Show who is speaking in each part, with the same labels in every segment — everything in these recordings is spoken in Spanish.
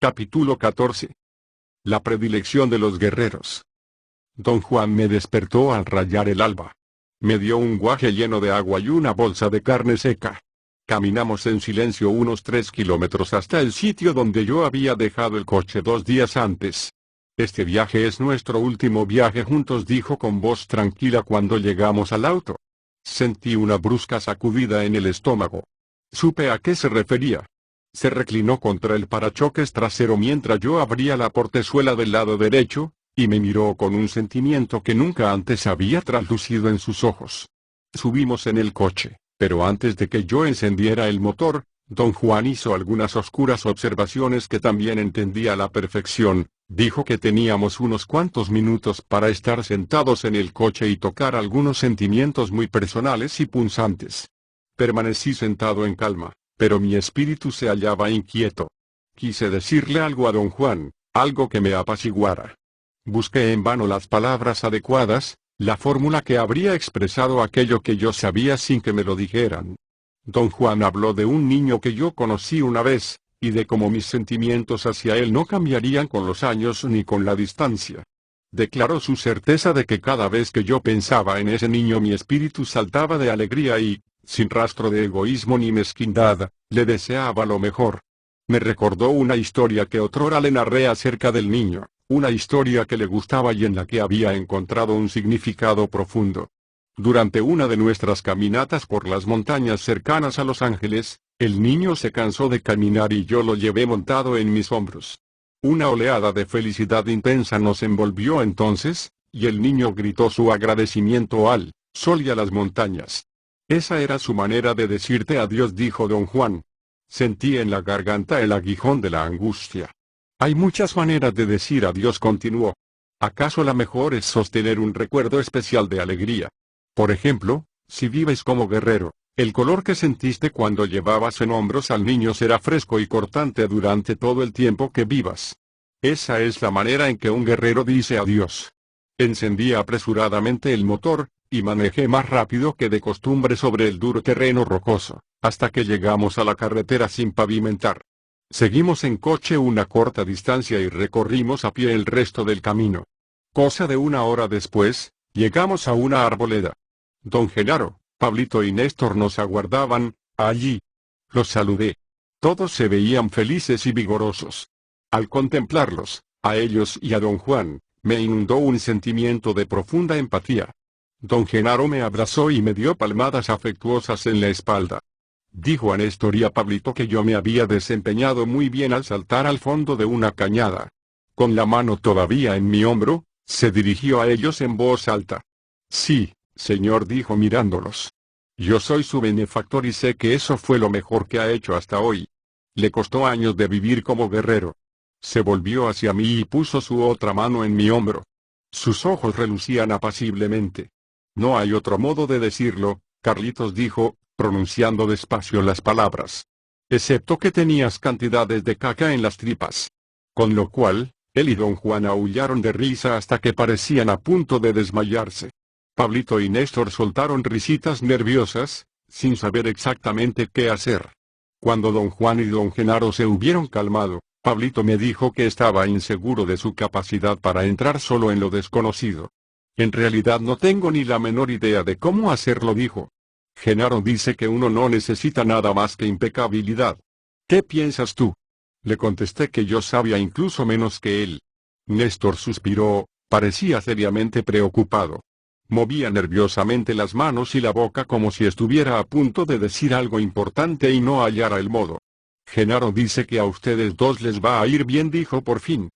Speaker 1: Capítulo 14. La predilección de los guerreros. Don Juan me despertó al rayar el alba. Me dio un guaje lleno de agua y una bolsa de carne seca. Caminamos en silencio unos 3 kilómetros hasta el sitio donde yo había dejado el coche 2 días antes. Este viaje es nuestro último viaje juntos, dijo con voz tranquila cuando llegamos al auto. Sentí una brusca sacudida en el estómago. Supe a qué se refería. Se reclinó contra el parachoques trasero mientras yo abría la portezuela del lado derecho, y me miró con un sentimiento que nunca antes había traslucido en sus ojos. Subimos en el coche, pero antes de que yo encendiera el motor, don Juan hizo algunas oscuras observaciones que también entendía a la perfección. Dijo que teníamos unos cuantos minutos para estar sentados en el coche y tocar algunos sentimientos muy personales y punzantes. Permanecí sentado en calma, pero mi espíritu se hallaba inquieto. Quise decirle algo a don Juan, algo que me apaciguara. Busqué en vano las palabras adecuadas, la fórmula que habría expresado aquello que yo sabía sin que me lo dijeran. Don Juan habló de un niño que yo conocí una vez, y de cómo mis sentimientos hacia él no cambiarían con los años ni con la distancia. Declaró su certeza de que cada vez que yo pensaba en ese niño mi espíritu saltaba de alegría y, sin rastro de egoísmo ni mezquindad, le deseaba lo mejor. Me recordó una historia que otrora le narré acerca del niño, una historia que le gustaba y en la que había encontrado un significado profundo. Durante una de nuestras caminatas por las montañas cercanas a Los Ángeles, el niño se cansó de caminar y yo lo llevé montado en mis hombros. Una oleada de felicidad intensa nos envolvió entonces, y el niño gritó su agradecimiento al sol y a las montañas. Esa era su manera de decirte adiós, dijo don Juan. Sentí en la garganta el aguijón de la angustia. Hay muchas maneras de decir adiós, continuó. ¿Acaso la mejor es sostener un recuerdo especial de alegría? Por ejemplo, si vives como guerrero, el color que sentiste cuando llevabas en hombros al niño será fresco y cortante durante todo el tiempo que vivas. Esa es la manera en que un guerrero dice adiós. Encendí apresuradamente el motor, y manejé más rápido que de costumbre sobre el duro terreno rocoso, hasta que llegamos a la carretera sin pavimentar. Seguimos en coche una corta distancia y recorrimos a pie el resto del camino. Cosa de 1 hora después, llegamos a una arboleda. Don Genaro, Pablito y Néstor nos aguardaban, allí. Los saludé. Todos se veían felices y vigorosos. Al contemplarlos, a ellos y a don Juan, me inundó un sentimiento de profunda empatía. Don Genaro me abrazó y me dio palmadas afectuosas en la espalda. Dijo a Néstor y a Pablito que yo me había desempeñado muy bien al saltar al fondo de una cañada. Con la mano todavía en mi hombro, se dirigió a ellos en voz alta. Sí, señor, dijo mirándolos. Yo soy su benefactor y sé que eso fue lo mejor que ha hecho hasta hoy. Le costó años de vivir como guerrero. Se volvió hacia mí y puso su otra mano en mi hombro. Sus ojos relucían apaciblemente. No hay otro modo de decirlo, Carlitos, dijo, pronunciando despacio las palabras. Excepto que tenías cantidades de caca en las tripas. Con lo cual, él y don Juan aullaron de risa hasta que parecían a punto de desmayarse. Pablito y Néstor soltaron risitas nerviosas, sin saber exactamente qué hacer. Cuando don Juan y don Genaro se hubieron calmado, Pablito me dijo que estaba inseguro de su capacidad para entrar solo en lo desconocido. En realidad no tengo ni la menor idea de cómo hacerlo, dijo. Genaro dice que uno no necesita nada más que impecabilidad. ¿Qué piensas tú? Le contesté que yo sabía incluso menos que él. Néstor suspiró, parecía seriamente preocupado. Movía nerviosamente las manos y la boca como si estuviera a punto de decir algo importante y no hallara el modo. Genaro dice que a ustedes dos les va a ir bien, dijo por fin.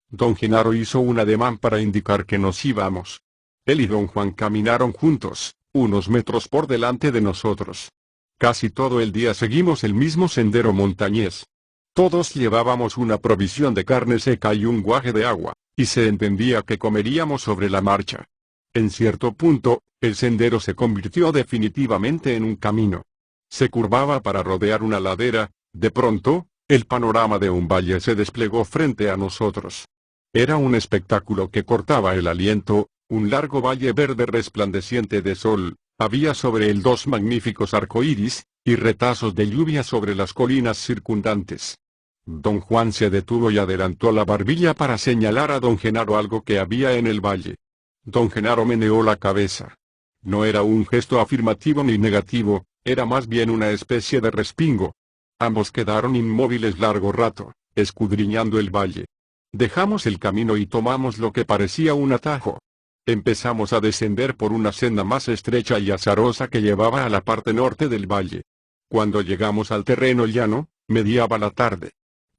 Speaker 1: Don Genaro hizo un ademán para indicar que nos íbamos. Él y don Juan caminaron juntos, unos metros por delante de nosotros. Casi todo el día seguimos el mismo sendero montañés. Todos llevábamos una provisión de carne seca y un guaje de agua, y se entendía que comeríamos sobre la marcha. En cierto punto, el sendero se convirtió definitivamente en un camino. Se curvaba para rodear una ladera. De pronto, el panorama de un valle se desplegó frente a nosotros. Era un espectáculo que cortaba el aliento, un largo valle verde resplandeciente de sol. Había sobre él 2 magníficos arcoíris, y retazos de lluvia sobre las colinas circundantes. Don Juan se detuvo y adelantó la barbilla para señalar a don Genaro algo que había en el valle. Don Genaro meneó la cabeza. No era un gesto afirmativo ni negativo, era más bien una especie de respingo. Ambos quedaron inmóviles largo rato, escudriñando el valle. Dejamos el camino y tomamos lo que parecía un atajo. Empezamos a descender por una senda más estrecha y azarosa que llevaba a la parte norte del valle. Cuando llegamos al terreno llano, mediaba la tarde.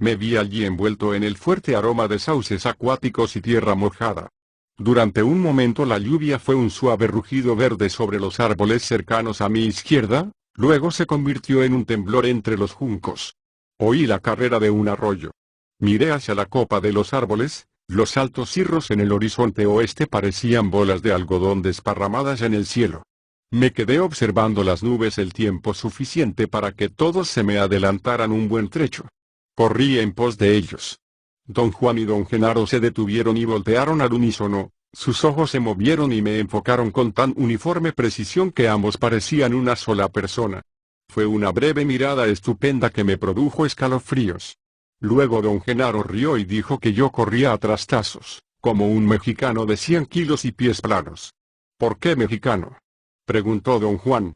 Speaker 1: Me vi allí envuelto en el fuerte aroma de sauces acuáticos y tierra mojada. Durante un momento la lluvia fue un suave rugido verde sobre los árboles cercanos a mi izquierda, luego se convirtió en un temblor entre los juncos. Oí la carrera de un arroyo. Miré hacia la copa de los árboles, los altos cirros en el horizonte oeste parecían bolas de algodón desparramadas en el cielo. Me quedé observando las nubes el tiempo suficiente para que todos se me adelantaran un buen trecho. Corrí en pos de ellos. Don Juan y don Genaro se detuvieron y voltearon al unísono, sus ojos se movieron y me enfocaron con tan uniforme precisión que ambos parecían una sola persona. Fue una breve mirada estupenda que me produjo escalofríos. Luego don Genaro rió y dijo que yo corría a trastazos, como un mexicano de 100 kilos y pies planos. ¿Por qué mexicano?, preguntó don Juan.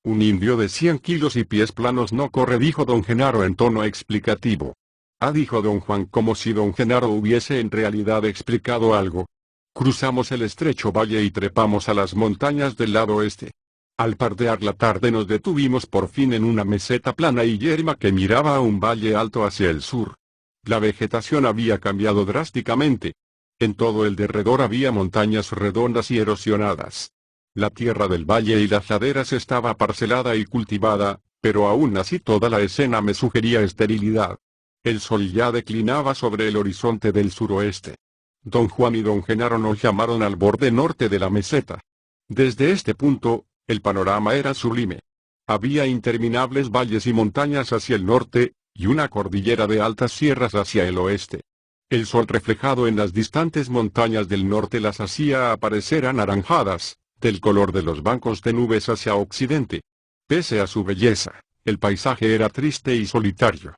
Speaker 1: Un indio de 100 kilos y pies planos no corre, dijo don Genaro en tono explicativo. Ah, dijo don Juan como si don Genaro hubiese en realidad explicado algo. Cruzamos el estrecho valle y trepamos a las montañas del lado oeste. Al pardear la tarde nos detuvimos por fin en una meseta plana y yerma que miraba a un valle alto hacia el sur. La vegetación había cambiado drásticamente. En todo el derredor había montañas redondas y erosionadas. La tierra del valle y las laderas estaba parcelada y cultivada, pero aún así toda la escena me sugería esterilidad. El sol ya declinaba sobre el horizonte del suroeste. Don Juan y don Genaro nos llamaron al borde norte de la meseta. Desde este punto, el panorama era sublime. Había interminables valles y montañas hacia el norte, y una cordillera de altas sierras hacia el oeste. El sol reflejado en las distantes montañas del norte las hacía aparecer anaranjadas, del color de los bancos de nubes hacia occidente. Pese a su belleza, el paisaje era triste y solitario.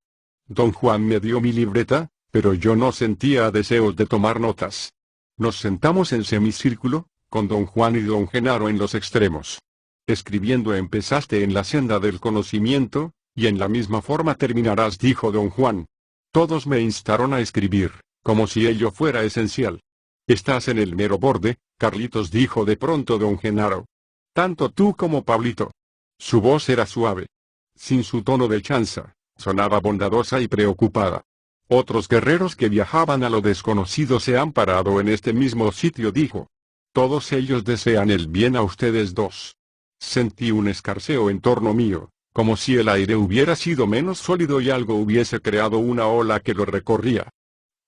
Speaker 1: Don Juan me dio mi libreta, pero yo no sentía deseos de tomar notas. Nos sentamos en semicírculo, con don Juan y don Genaro en los extremos. Escribiendo empezaste en la senda del conocimiento, y en la misma forma terminarás, dijo don Juan. Todos me instaron a escribir, como si ello fuera esencial. Estás en el mero borde, Carlitos, dijo de pronto don Genaro. Tanto tú como Pablito. Su voz era suave. Sin su tono de chanza, sonaba bondadosa y preocupada. Otros guerreros que viajaban a lo desconocido se han parado en este mismo sitio, dijo. Todos ellos desean el bien a ustedes dos. Sentí un escarceo en torno mío, como si el aire hubiera sido menos sólido y algo hubiese creado una ola que lo recorría.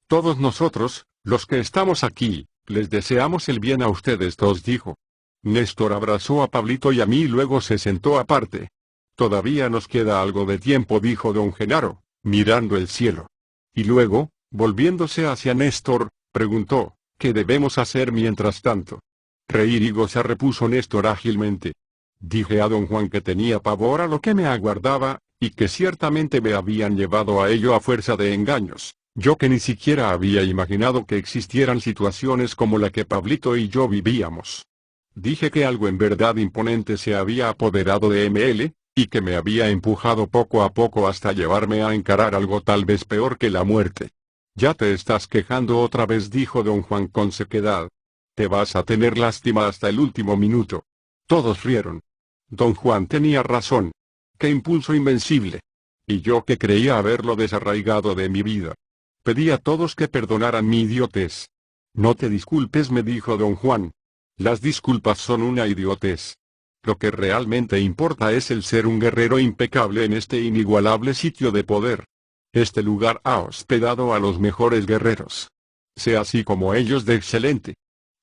Speaker 1: Todos nosotros, los que estamos aquí, les deseamos el bien a ustedes dos, dijo. Néstor abrazó a Pablito y a mí y luego se sentó aparte. Todavía nos queda algo de tiempo, dijo don Genaro, mirando el cielo. Y luego, volviéndose hacia Néstor, preguntó, ¿qué debemos hacer mientras tanto? Reír y gozar, repuso Néstor ágilmente. Dije a don Juan que tenía pavor a lo que me aguardaba, y que ciertamente me habían llevado a ello a fuerza de engaños, yo que ni siquiera había imaginado que existieran situaciones como la que Pablito y yo vivíamos. Dije que algo en verdad imponente se había apoderado de ML, y que me había empujado poco a poco hasta llevarme a encarar algo tal vez peor que la muerte. Ya te estás quejando otra vez, dijo don Juan con sequedad. Te vas a tener lástima hasta el último minuto. Todos rieron. Don Juan tenía razón. ¡Qué impulso invencible! Y yo que creía haberlo desarraigado de mi vida. Pedí a todos que perdonaran mi idiotez. No te disculpes, me dijo don Juan. Las disculpas son una idiotez. Lo que realmente importa es el ser un guerrero impecable en este inigualable sitio de poder. Este lugar ha hospedado a los mejores guerreros. Sea así como ellos de excelente.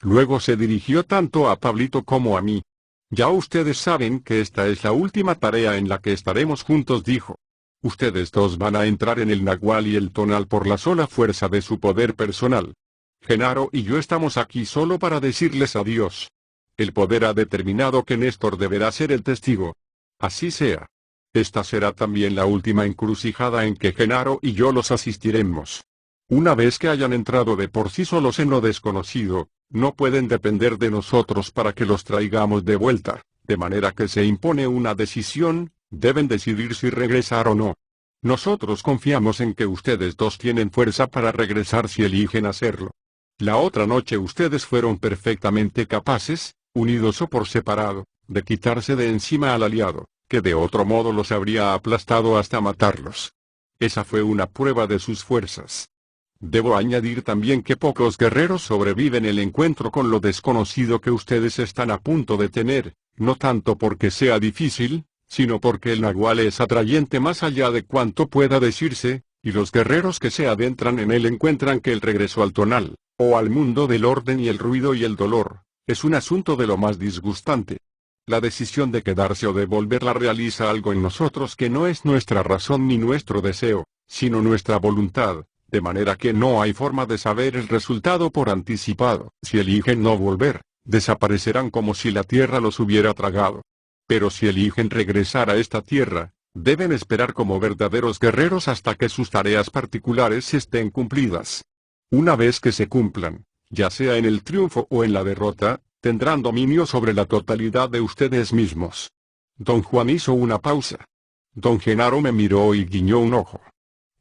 Speaker 1: Luego se dirigió tanto a Pablito como a mí. Ya ustedes saben que esta es la última tarea en la que estaremos juntos, dijo. Ustedes dos van a entrar en el Nahual y el Tonal por la sola fuerza de su poder personal. Genaro y yo estamos aquí solo para decirles adiós. El poder ha determinado que Néstor deberá ser el testigo. Así sea. Esta será también la última encrucijada en que Genaro y yo los asistiremos. Una vez que hayan entrado de por sí solos en lo desconocido, no pueden depender de nosotros para que los traigamos de vuelta, de manera que se impone una decisión, deben decidir si regresar o no. Nosotros confiamos en que ustedes dos tienen fuerza para regresar si eligen hacerlo. La otra noche ustedes fueron perfectamente capaces, unidos o por separado, de quitarse de encima al aliado, que de otro modo los habría aplastado hasta matarlos. Esa fue una prueba de sus fuerzas. Debo añadir también que pocos guerreros sobreviven el encuentro con lo desconocido que ustedes están a punto de tener, no tanto porque sea difícil, sino porque el nahual es atrayente más allá de cuanto pueda decirse, y los guerreros que se adentran en él encuentran que el regreso al tonal, o al mundo del orden y el ruido y el dolor, es un asunto de lo más disgustante. La decisión de quedarse o de volverla realiza algo en nosotros que no es nuestra razón ni nuestro deseo, sino nuestra voluntad, de manera que no hay forma de saber el resultado por anticipado. Si eligen no volver, desaparecerán como si la tierra los hubiera tragado. Pero si eligen regresar a esta tierra, deben esperar como verdaderos guerreros hasta que sus tareas particulares estén cumplidas. Una vez que se cumplan, ya sea en el triunfo o en la derrota, tendrán dominio sobre la totalidad de ustedes mismos. Don Juan hizo una pausa. Don Genaro me miró y guiñó un ojo.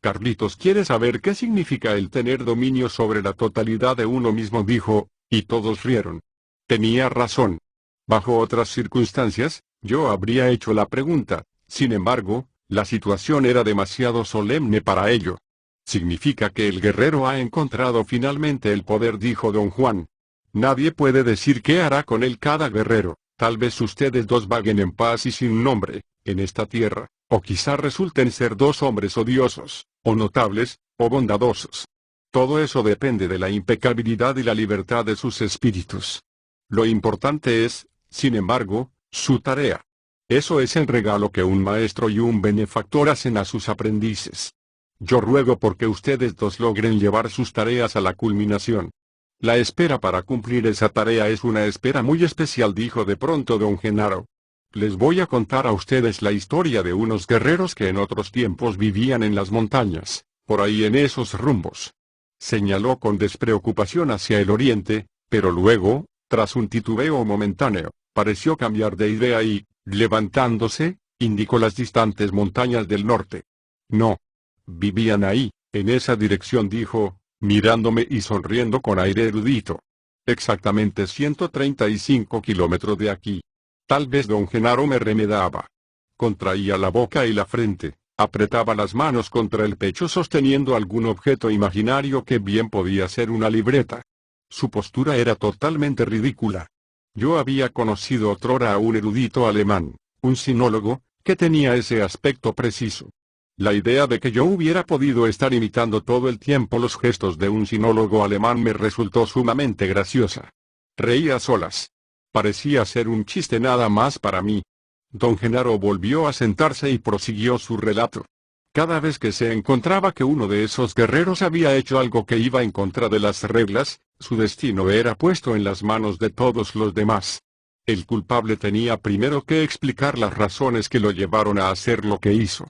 Speaker 1: Carlitos quiere saber qué significa el tener dominio sobre la totalidad de uno mismo, dijo, y todos rieron. Tenía razón. Bajo otras circunstancias, yo habría hecho la pregunta, sin embargo, la situación era demasiado solemne para ello. Significa que el guerrero ha encontrado finalmente el poder, dijo don Juan. Nadie puede decir qué hará con él cada guerrero, tal vez ustedes dos vaguen en paz y sin nombre, en esta tierra, o quizá resulten ser dos hombres odiosos, o notables, o bondadosos. Todo eso depende de la impecabilidad y la libertad de sus espíritus. Lo importante es, sin embargo, su tarea. Eso es el regalo que un maestro y un benefactor hacen a sus aprendices. Yo ruego porque ustedes dos logren llevar sus tareas a la culminación. La espera para cumplir esa tarea es una espera muy especial, dijo de pronto don Genaro. Les voy a contar a ustedes la historia de unos guerreros que en otros tiempos vivían en las montañas, por ahí en esos rumbos. Señaló con despreocupación hacia el oriente, pero luego, tras un titubeo momentáneo, pareció cambiar de idea y, levantándose, indicó las distantes montañas del norte. No. Vivían ahí, en esa dirección, dijo, mirándome y sonriendo con aire erudito. Exactamente 135 kilómetros de aquí. Tal vez don Genaro me remedaba. Contraía la boca y la frente, apretaba las manos contra el pecho sosteniendo algún objeto imaginario que bien podía ser una libreta. Su postura era totalmente ridícula. Yo había conocido otrora a un erudito alemán, un sinólogo, que tenía ese aspecto preciso. La idea de que yo hubiera podido estar imitando todo el tiempo los gestos de un sinólogo alemán me resultó sumamente graciosa. Reí a solas. Parecía ser un chiste nada más para mí. Don Genaro volvió a sentarse y prosiguió su relato. Cada vez que se encontraba que uno de esos guerreros había hecho algo que iba en contra de las reglas, su destino era puesto en las manos de todos los demás. El culpable tenía primero que explicar las razones que lo llevaron a hacer lo que hizo.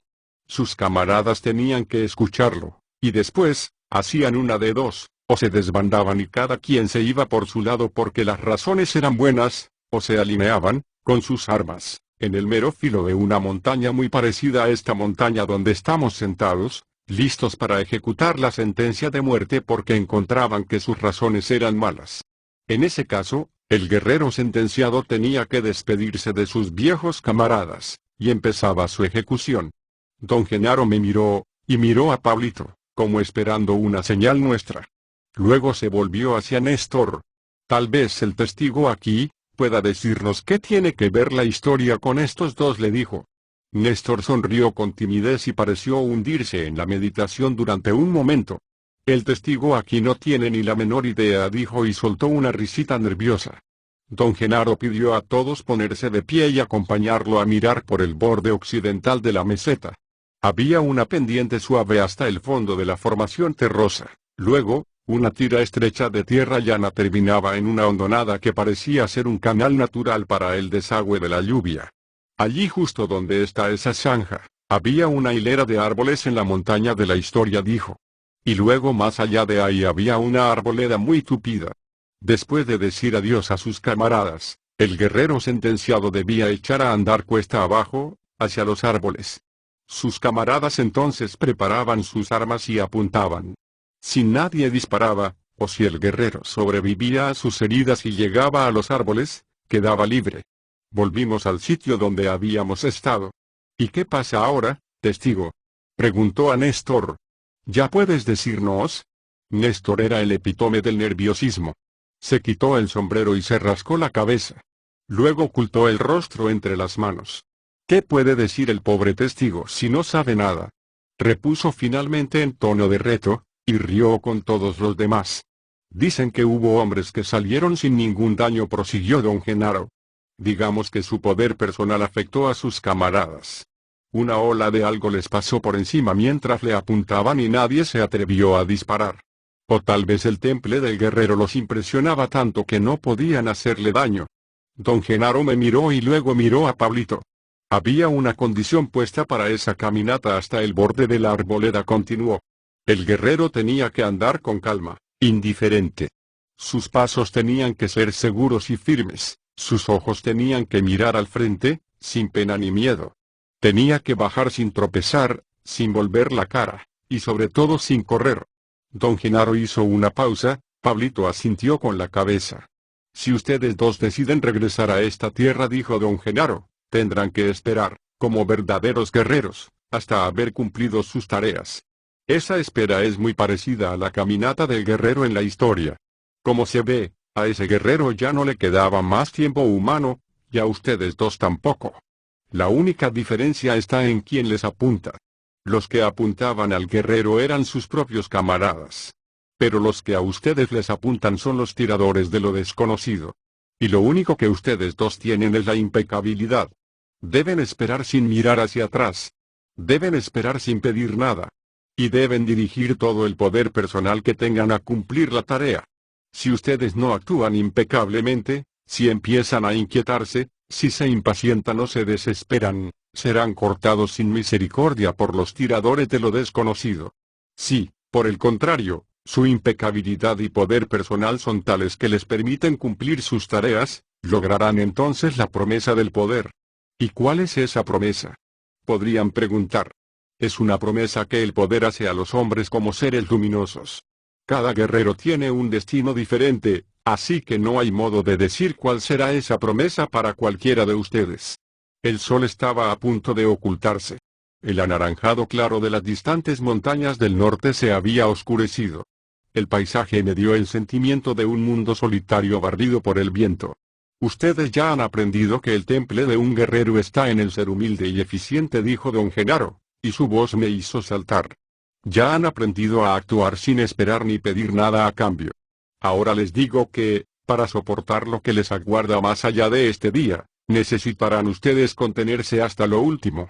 Speaker 1: Sus camaradas tenían que escucharlo, y después, hacían una de dos, o se desbandaban y cada quien se iba por su lado porque las razones eran buenas, o se alineaban, con sus armas, en el mero filo de una montaña muy parecida a esta montaña donde estamos sentados, listos para ejecutar la sentencia de muerte porque encontraban que sus razones eran malas. En ese caso, el guerrero sentenciado tenía que despedirse de sus viejos camaradas, y empezaba su ejecución. Don Genaro me miró, y miró a Pablito, como esperando una señal nuestra. Luego se volvió hacia Néstor. Tal vez el testigo aquí pueda decirnos qué tiene que ver la historia con estos dos, le dijo. Néstor sonrió con timidez y pareció hundirse en la meditación durante un momento. El testigo aquí no tiene ni la menor idea, dijo y soltó una risita nerviosa. Don Genaro pidió a todos ponerse de pie y acompañarlo a mirar por el borde occidental de la meseta. Había una pendiente suave hasta el fondo de la formación terrosa. Luego, una tira estrecha de tierra llana terminaba en una hondonada que parecía ser un canal natural para el desagüe de la lluvia. Allí justo donde está esa zanja, había una hilera de árboles en la montaña de la historia, dijo. Y luego más allá de ahí había una arboleda muy tupida. Después de decir adiós a sus camaradas, el guerrero sentenciado debía echar a andar cuesta abajo, hacia los árboles. Sus camaradas entonces preparaban sus armas y apuntaban. Si nadie disparaba, o si el guerrero sobrevivía a sus heridas y llegaba a los árboles, quedaba libre. Volvimos al sitio donde habíamos estado. ¿Y qué pasa ahora, testigo?, preguntó a Néstor. ¿Ya puedes decirnos? Néstor era el epítome del nerviosismo. Se quitó el sombrero y se rascó la cabeza. Luego ocultó el rostro entre las manos. ¿Qué puede decir el pobre testigo si no sabe nada? Repuso finalmente en tono de reto, y rió con todos los demás. Dicen que hubo hombres que salieron sin ningún daño, prosiguió don Genaro. Digamos que su poder personal afectó a sus camaradas. Una ola de algo les pasó por encima mientras le apuntaban y nadie se atrevió a disparar. O tal vez el temple del guerrero los impresionaba tanto que no podían hacerle daño. Don Genaro me miró y luego miró a Pablito. Había una condición puesta para esa caminata hasta el borde de la arboleda, continuó. El guerrero tenía que andar con calma, indiferente. Sus pasos tenían que ser seguros y firmes, sus ojos tenían que mirar al frente, sin pena ni miedo. Tenía que bajar sin tropezar, sin volver la cara, y sobre todo sin correr. Don Genaro hizo una pausa, Pablito asintió con la cabeza. Si ustedes dos deciden regresar a esta tierra, dijo don Genaro, tendrán que esperar, como verdaderos guerreros, hasta haber cumplido sus tareas. Esa espera es muy parecida a la caminata del guerrero en la historia. Como se ve, a ese guerrero ya no le quedaba más tiempo humano, y a ustedes dos tampoco. La única diferencia está en quién les apunta. Los que apuntaban al guerrero eran sus propios camaradas. Pero los que a ustedes les apuntan son los tiradores de lo desconocido. Y lo único que ustedes dos tienen es la impecabilidad. Deben esperar sin mirar hacia atrás. Deben esperar sin pedir nada. Y deben dirigir todo el poder personal que tengan a cumplir la tarea. Si ustedes no actúan impecablemente, si empiezan a inquietarse, si se impacientan o se desesperan, serán cortados sin misericordia por los tiradores de lo desconocido. Si, por el contrario, su impecabilidad y poder personal son tales que les permiten cumplir sus tareas, lograrán entonces la promesa del poder. ¿Y cuál es esa promesa?, podrían preguntar. Es una promesa que el poder hace a los hombres como seres luminosos. Cada guerrero tiene un destino diferente, así que no hay modo de decir cuál será esa promesa para cualquiera de ustedes. El sol estaba a punto de ocultarse. El anaranjado claro de las distantes montañas del norte se había oscurecido. El paisaje me dio el sentimiento de un mundo solitario barrido por el viento. Ustedes ya han aprendido que el temple de un guerrero está en el ser humilde y eficiente, dijo don Genaro, y su voz me hizo saltar. Ya han aprendido a actuar sin esperar ni pedir nada a cambio. Ahora les digo que, para soportar lo que les aguarda más allá de este día, necesitarán ustedes contenerse hasta lo último.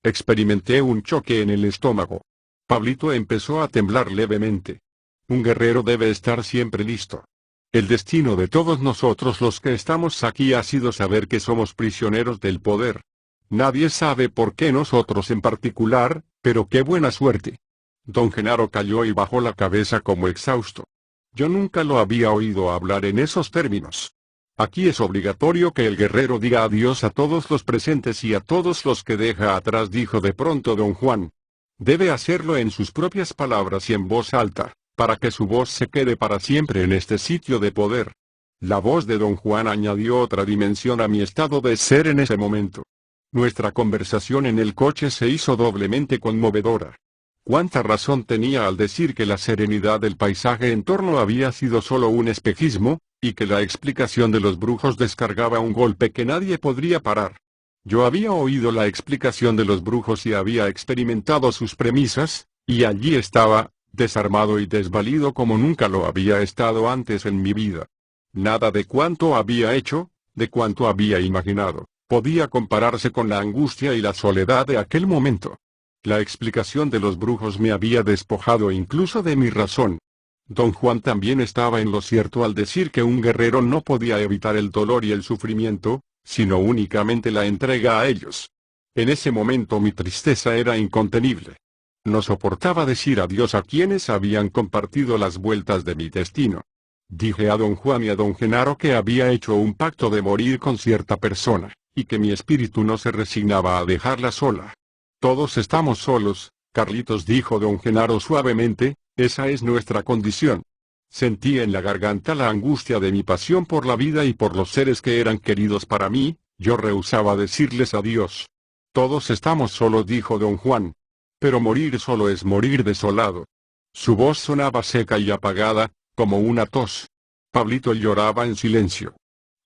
Speaker 1: Experimenté un choque en el estómago. Pablito empezó a temblar levemente. Un guerrero debe estar siempre listo. El destino de todos nosotros los que estamos aquí ha sido saber que somos prisioneros del poder. Nadie sabe por qué nosotros en particular, pero qué buena suerte. Don Genaro calló y bajó la cabeza como exhausto. Yo nunca lo había oído hablar en esos términos. Aquí es obligatorio que el guerrero diga adiós a todos los presentes y a todos los que deja atrás, dijo de pronto don Juan. Debe hacerlo en sus propias palabras y en voz alta, para que su voz se quede para siempre en este sitio de poder. La voz de don Juan añadió otra dimensión a mi estado de ser en ese momento. Nuestra conversación en el coche se hizo doblemente conmovedora. Cuánta razón tenía al decir que la serenidad del paisaje en torno había sido solo un espejismo, y que la explicación de los brujos descargaba un golpe que nadie podría parar. Yo había oído la explicación de los brujos y había experimentado sus premisas, y allí estaba, desarmado y desvalido como nunca lo había estado antes en mi vida. Nada de cuanto había hecho, de cuanto había imaginado, podía compararse con la angustia y la soledad de aquel momento. La explicación de los brujos me había despojado incluso de mi razón. Don Juan también estaba en lo cierto al decir que un guerrero no podía evitar el dolor y el sufrimiento, sino únicamente la entrega a ellos. En ese momento mi tristeza era incontenible. No soportaba decir adiós a quienes habían compartido las vueltas de mi destino. Dije a don Juan y a don Genaro que había hecho un pacto de morir con cierta persona, y que mi espíritu no se resignaba a dejarla sola. Todos estamos solos, Carlitos, dijo don Genaro suavemente, esa es nuestra condición. Sentí en la garganta la angustia de mi pasión por la vida y por los seres que eran queridos para mí, yo rehusaba decirles adiós. Todos estamos solos, dijo don Juan. Pero morir solo es morir desolado. Su voz sonaba seca y apagada, como una tos. Pablito lloraba en silencio.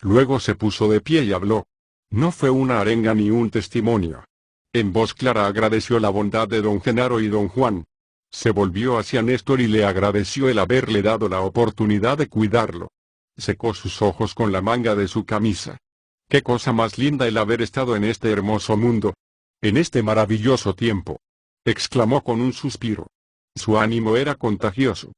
Speaker 1: Luego se puso de pie y habló. No fue una arenga ni un testimonio. En voz clara agradeció la bondad de don Genaro y don Juan. Se volvió hacia Néstor y le agradeció el haberle dado la oportunidad de cuidarlo. Secó sus ojos con la manga de su camisa. Qué cosa más linda el haber estado en este hermoso mundo. En este maravilloso tiempo. Exclamó con un suspiro. Su ánimo era contagioso.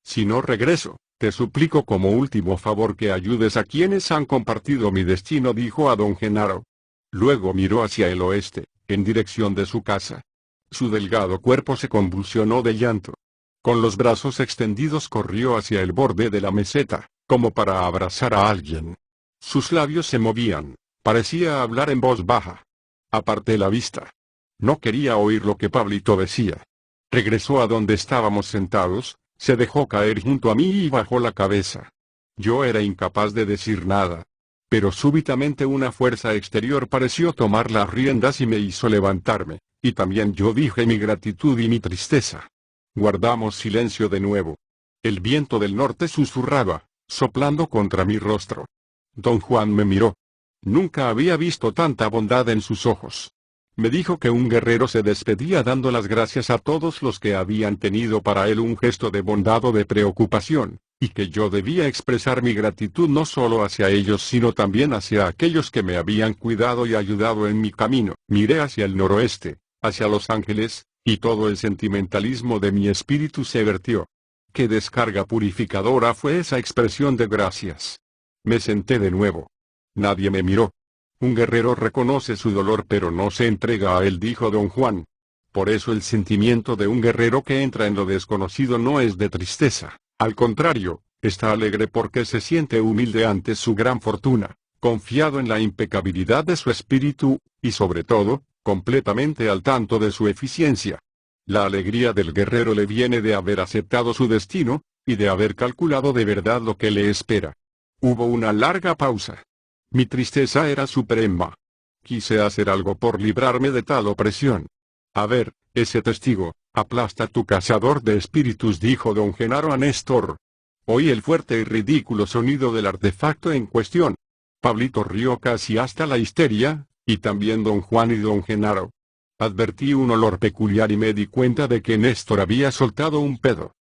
Speaker 1: Si no regreso, te suplico como último favor que ayudes a quienes han compartido mi destino, dijo a don Genaro. Luego miró hacia el oeste, en dirección de su casa. Su delgado cuerpo se convulsionó de llanto. Con los brazos extendidos corrió hacia el borde de la meseta, como para abrazar a alguien. Sus labios se movían, parecía hablar en voz baja. Aparté la vista. No quería oír lo que Pablito decía. Regresó a donde estábamos sentados, se dejó caer junto a mí y bajó la cabeza. Yo era incapaz de decir nada. Pero súbitamente una fuerza exterior pareció tomar las riendas y me hizo levantarme, y también yo dije mi gratitud y mi tristeza. Guardamos silencio de nuevo. El viento del norte susurraba, soplando contra mi rostro. Don Juan me miró. Nunca había visto tanta bondad en sus ojos. Me dijo que un guerrero se despedía dando las gracias a todos los que habían tenido para él un gesto de bondad o de preocupación, y que yo debía expresar mi gratitud no solo hacia ellos sino también hacia aquellos que me habían cuidado y ayudado en mi camino. Miré hacia el noroeste, hacia Los Ángeles, y todo el sentimentalismo de mi espíritu se vertió. Qué descarga purificadora fue esa expresión de gracias. Me senté de nuevo. Nadie me miró. Un guerrero reconoce su dolor pero no se entrega a él, dijo don Juan. Por eso el sentimiento de un guerrero que entra en lo desconocido no es de tristeza, al contrario, está alegre porque se siente humilde ante su gran fortuna, confiado en la impecabilidad de su espíritu, y sobre todo, completamente al tanto de su eficiencia. La alegría del guerrero le viene de haber aceptado su destino, y de haber calculado de verdad lo que le espera. Hubo una larga pausa. Mi tristeza era suprema. Quise hacer algo por librarme de tal opresión. A ver, ese testigo, aplasta tu cazador de espíritus, dijo don Genaro a Néstor. Oí el fuerte y ridículo sonido del artefacto en cuestión. Pablito rió casi hasta la histeria, y también don Juan y don Genaro. Advertí un olor peculiar y me di cuenta de que Néstor había soltado un pedo.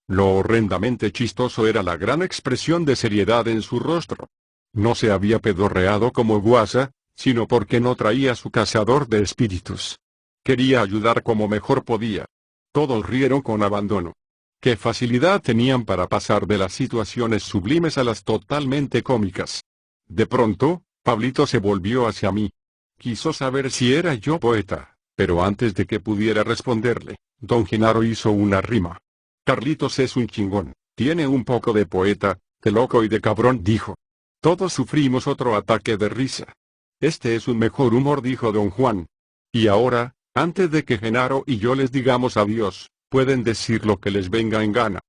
Speaker 1: Lo horrendamente chistoso era la gran expresión de seriedad en su rostro. No se había pedorreado como guasa, sino porque no traía su cazador de espíritus. Quería ayudar como mejor podía. Todos rieron con abandono. Qué facilidad tenían para pasar de las situaciones sublimes a las totalmente cómicas. De pronto, Pablito se volvió hacia mí. Quiso saber si era yo poeta, pero antes de que pudiera responderle, don Genaro hizo una rima. Carlitos es un chingón, tiene un poco de poeta, de loco y de cabrón, dijo. Todos sufrimos otro ataque de risa. Este es un mejor humor, dijo don Juan. Y ahora, antes de que Genaro y yo les digamos adiós, pueden decir lo que les venga en gana.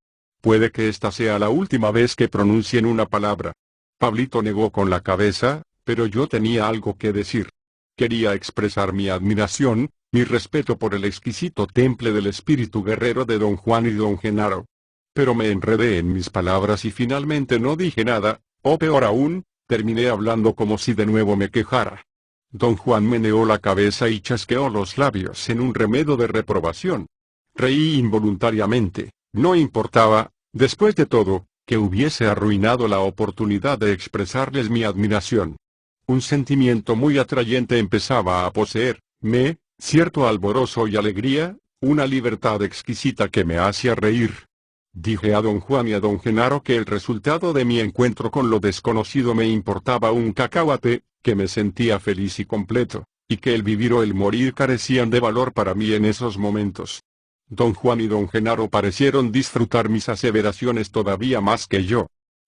Speaker 1: Puede que esta sea la última vez que pronuncien una palabra. Pablito negó con la cabeza, pero yo tenía algo que decir. Quería expresar mi admiración, mi respeto por el exquisito temple del espíritu guerrero de don Juan y don Genaro. Pero me enredé en mis palabras y finalmente no dije nada. O peor aún, terminé hablando como si de nuevo me quejara. Don Juan meneó la cabeza y chasqueó los labios en un remedo de reprobación. Reí involuntariamente, no importaba, después de todo, que hubiese arruinado la oportunidad de expresarles mi admiración. Un sentimiento muy atrayente empezaba a poseerme, cierto alborozo y alegría, una libertad exquisita que me hacía reír. Dije a don Juan y a don Genaro que el resultado de mi encuentro con lo desconocido me importaba un cacahuate, que me sentía feliz y completo, y que el vivir o el morir carecían de valor para mí en esos momentos. Don Juan y don Genaro parecieron disfrutar mis aseveraciones todavía más que yo.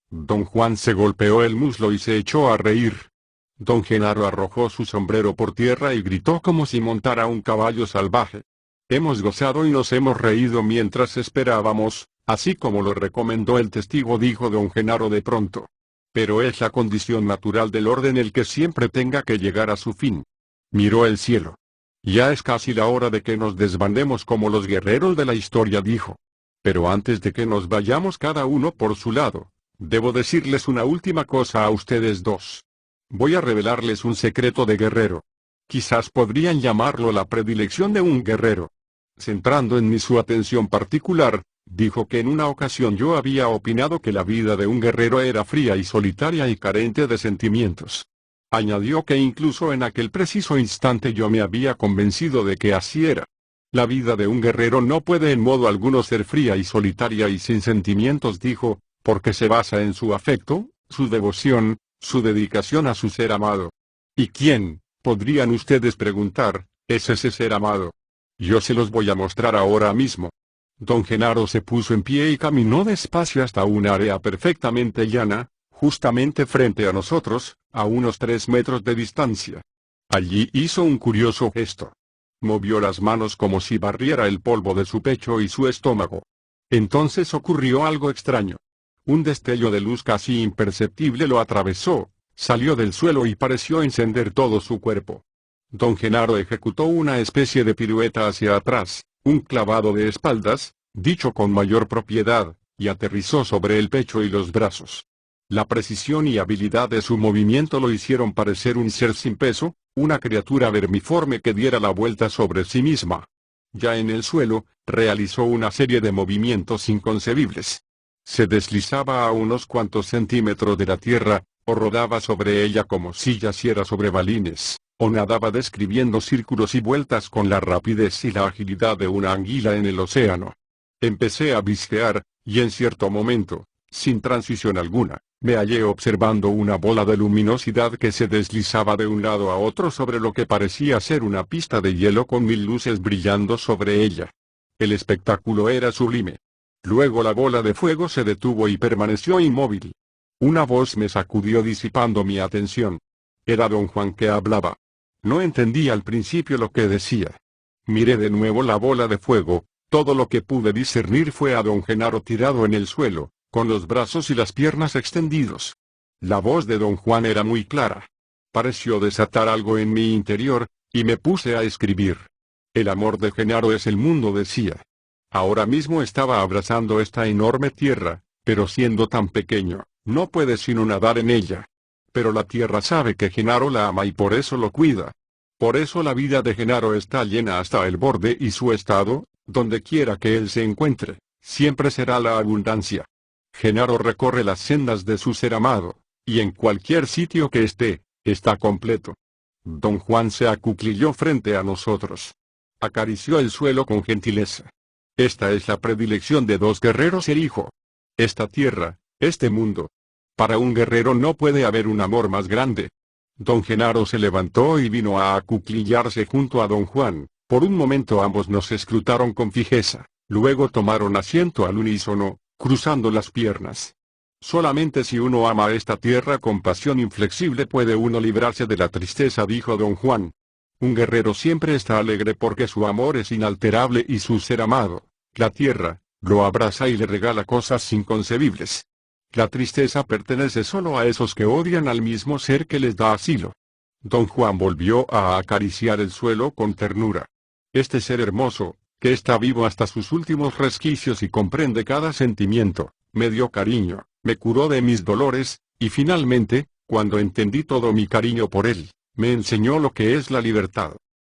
Speaker 1: Don Juan se golpeó el muslo y se echó a reír. Don Genaro arrojó su sombrero por tierra y gritó como si montara un caballo salvaje. Hemos gozado y nos hemos reído mientras esperábamos, así como lo recomendó el testigo, dijo don Genaro de pronto. Pero es la condición natural del orden el que siempre tenga que llegar a su fin. Miró el cielo. Ya es casi la hora de que nos desbandemos como los guerreros de la historia, dijo. Pero antes de que nos vayamos cada uno por su lado, debo decirles una última cosa a ustedes dos. Voy a revelarles un secreto de guerrero. Quizás podrían llamarlo la predilección de un guerrero. Centrando en mí su atención particular, dijo que en una ocasión yo había opinado que la vida de un guerrero era fría y solitaria y carente de sentimientos. Añadió que incluso en aquel preciso instante yo me había convencido de que así era. La vida de un guerrero no puede en modo alguno ser fría y solitaria y sin sentimientos, dijo, porque se basa en su afecto, su devoción, su dedicación a su ser amado. ¿Y quién, podrían ustedes preguntar, es ese ser amado? Yo se los voy a mostrar ahora mismo. Don Genaro se puso en pie y caminó despacio hasta un área perfectamente llana, justamente frente a nosotros, a unos 3 metros de distancia. Allí hizo un curioso gesto. Movió las manos como si barriera el polvo de su pecho y su estómago. Entonces ocurrió algo extraño. Un destello de luz casi imperceptible lo atravesó, salió del suelo y pareció encender todo su cuerpo. Don Genaro ejecutó una especie de pirueta hacia atrás, un clavado de espaldas, dicho con mayor propiedad, y aterrizó sobre el pecho y los brazos. La precisión y habilidad de su movimiento lo hicieron parecer un ser sin peso, una criatura vermiforme que diera la vuelta sobre sí misma. Ya en el suelo, realizó una serie de movimientos inconcebibles. Se deslizaba a unos cuantos centímetros de la tierra, o rodaba sobre ella como si yaciera sobre balines, o nadaba describiendo círculos y vueltas con la rapidez y la agilidad de una anguila en el océano. Empecé a visquear, y en cierto momento, sin transición alguna, me hallé observando una bola de luminosidad que se deslizaba de un lado a otro sobre lo que parecía ser una pista de hielo con 1000 luces brillando sobre ella. El espectáculo era sublime. Luego la bola de fuego se detuvo y permaneció inmóvil. Una voz me sacudió disipando mi atención. Era don Juan que hablaba. No entendí al principio lo que decía. Miré de nuevo la bola de fuego, todo lo que pude discernir fue a don Genaro tirado en el suelo, con los brazos y las piernas extendidos. La voz de don Juan era muy clara. Pareció desatar algo en mi interior, y me puse a escribir. El amor de Genaro es el mundo, decía. Ahora mismo estaba abrazando esta enorme tierra, pero siendo tan pequeño, no puede sino nadar en ella. Pero la tierra sabe que Genaro la ama y por eso lo cuida. Por eso la vida de Genaro está llena hasta el borde y su estado, donde quiera que él se encuentre, siempre será la abundancia. Genaro recorre las sendas de su ser amado, y en cualquier sitio que esté, está completo. Don Juan se acuclilló frente a nosotros. Acarició el suelo con gentileza. Esta es la predilección de dos guerreros, el hijo. Esta tierra, este mundo. Para un guerrero no puede haber un amor más grande. Don Genaro se levantó y vino a acuclillarse junto a don Juan. Por un momento ambos nos escrutaron con fijeza, luego tomaron asiento al unísono, cruzando las piernas. Solamente si uno ama esta tierra con pasión inflexible puede uno librarse de la tristeza, dijo don Juan. Un guerrero siempre está alegre porque su amor es inalterable y su ser amado, la tierra, lo abraza y le regala cosas inconcebibles. La tristeza pertenece solo a esos que odian al mismo ser que les da asilo. Don Juan volvió a acariciar el suelo con ternura. Este ser hermoso, que está vivo hasta sus últimos resquicios y comprende cada sentimiento, me dio cariño, me curó de mis dolores, y finalmente, cuando entendí todo mi cariño por él, me enseñó lo que es la libertad.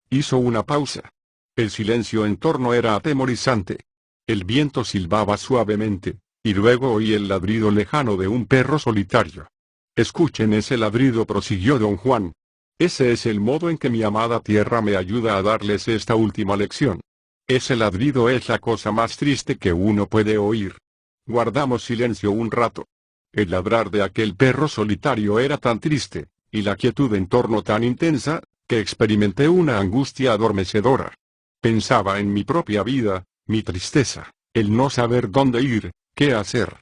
Speaker 1: Hizo una pausa. El silencio en torno era atemorizante. El viento silbaba suavemente, y luego oí el ladrido lejano de un perro solitario. Escuchen ese ladrido, prosiguió don Juan. Ese es el modo en que mi amada tierra me ayuda a darles esta última lección. Ese ladrido es la cosa más triste que uno puede oír. Guardamos silencio un rato. El ladrar de aquel perro solitario era tan triste, y la quietud en torno tan intensa, que experimenté una angustia adormecedora. Pensaba en mi propia vida, mi tristeza, el no saber dónde ir, qué hacer.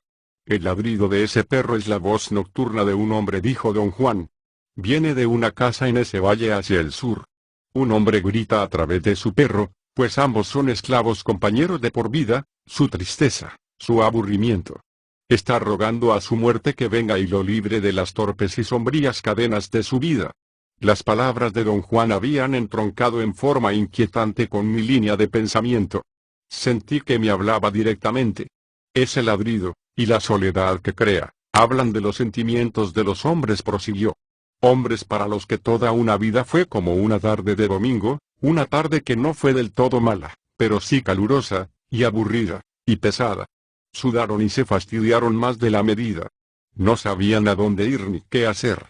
Speaker 1: El ladrido de ese perro es la voz nocturna de un hombre, dijo don Juan. Viene de una casa en ese valle hacia el sur. Un hombre grita a través de su perro, pues ambos son esclavos compañeros de por vida, su tristeza, su aburrimiento. Está rogando a su muerte que venga y lo libre de las torpes y sombrías cadenas de su vida. Las palabras de don Juan habían entroncado en forma inquietante con mi línea de pensamiento. Sentí que me hablaba directamente. Ese ladrido, y la soledad que crea, hablan de los sentimientos de los hombres, prosiguió. Hombres para los que toda una vida fue como una tarde de domingo, una tarde que no fue del todo mala, pero sí calurosa, y aburrida, y pesada. Sudaron y se fastidiaron más de la medida. No sabían a dónde ir ni qué hacer.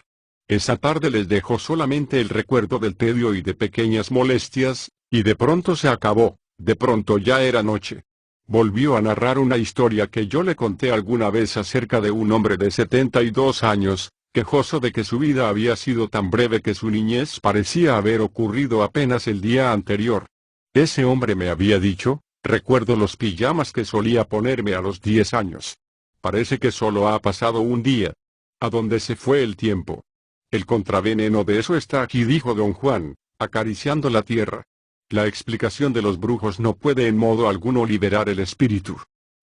Speaker 1: Esa tarde les dejó solamente el recuerdo del tedio y de pequeñas molestias, y de pronto se acabó, de pronto ya era noche. Volvió a narrar una historia que yo le conté alguna vez acerca de un hombre de 72 años, quejoso de que su vida había sido tan breve que su niñez parecía haber ocurrido apenas el día anterior. Ese hombre me había dicho, recuerdo los pijamas que solía ponerme a los 10 años. Parece que solo ha pasado un día. ¿A dónde se fue el tiempo? El contraveneno de eso está aquí, dijo don Juan, acariciando la tierra. La explicación de los brujos no puede en modo alguno liberar el espíritu.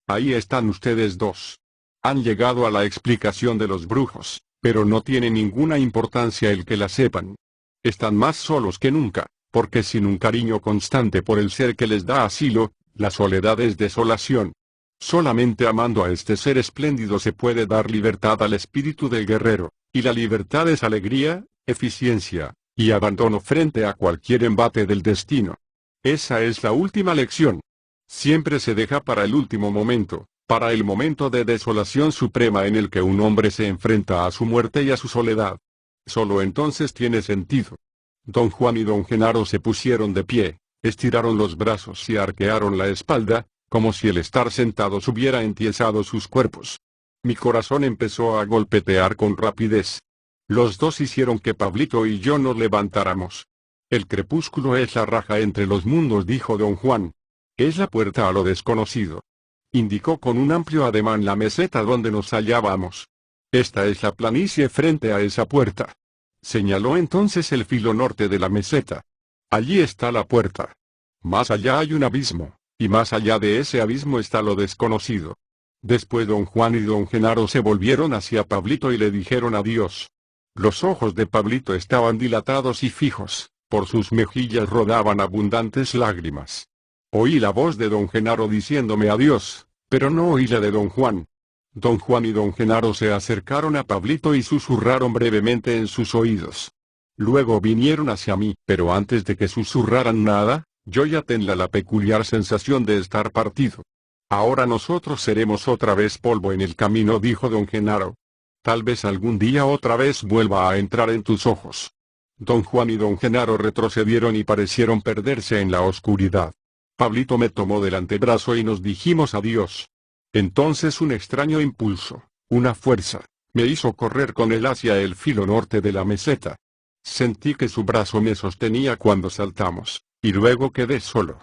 Speaker 1: Ahí están ustedes dos. Han llegado a la explicación de los brujos, pero no tiene ninguna importancia el que la sepan. Están más solos que nunca, porque sin un cariño constante por el ser que les da asilo, la soledad es desolación. Solamente amando a este ser espléndido se puede dar libertad al espíritu del guerrero, y la libertad es alegría, eficiencia, y abandono frente a cualquier embate del destino. Esa es la última lección. Siempre se deja para el último momento, para el momento de desolación suprema en el que un hombre se enfrenta a su muerte y a su soledad. Solo entonces tiene sentido. Don Juan y don Genaro se pusieron de pie, estiraron los brazos y arquearon la espalda, como si el estar sentados hubiera entiesado sus cuerpos. Mi corazón empezó a golpetear con rapidez. Los dos hicieron que Pablito y yo nos levantáramos. El crepúsculo es la raja entre los mundos, dijo don Juan. Es la puerta a lo desconocido. Indicó con un amplio ademán la meseta donde nos hallábamos. Esta es la planicie frente a esa puerta. Señaló entonces el filo norte de la meseta. Allí está la puerta. Más allá hay un abismo, y más allá de ese abismo está lo desconocido. Después don Juan y don Genaro se volvieron hacia Pablito y le dijeron adiós. Los ojos de Pablito estaban dilatados y fijos, por sus mejillas rodaban abundantes lágrimas. Oí la voz de don Genaro diciéndome adiós, pero no oí la de don Juan. Don Juan y don Genaro se acercaron a Pablito y susurraron brevemente en sus oídos. Luego vinieron hacia mí, pero antes de que susurraran nada, yo ya tenía la peculiar sensación de estar partido. Ahora nosotros seremos otra vez polvo en el camino, dijo don Genaro. Tal vez algún día otra vez vuelva a entrar en tus ojos. Don Juan y don Genaro retrocedieron y parecieron perderse en la oscuridad. Pablito me tomó del antebrazo y nos dijimos adiós. Entonces un extraño impulso, una fuerza, me hizo correr con él hacia el filo norte de la meseta. Sentí que su brazo me sostenía cuando saltamos, y luego quedé solo.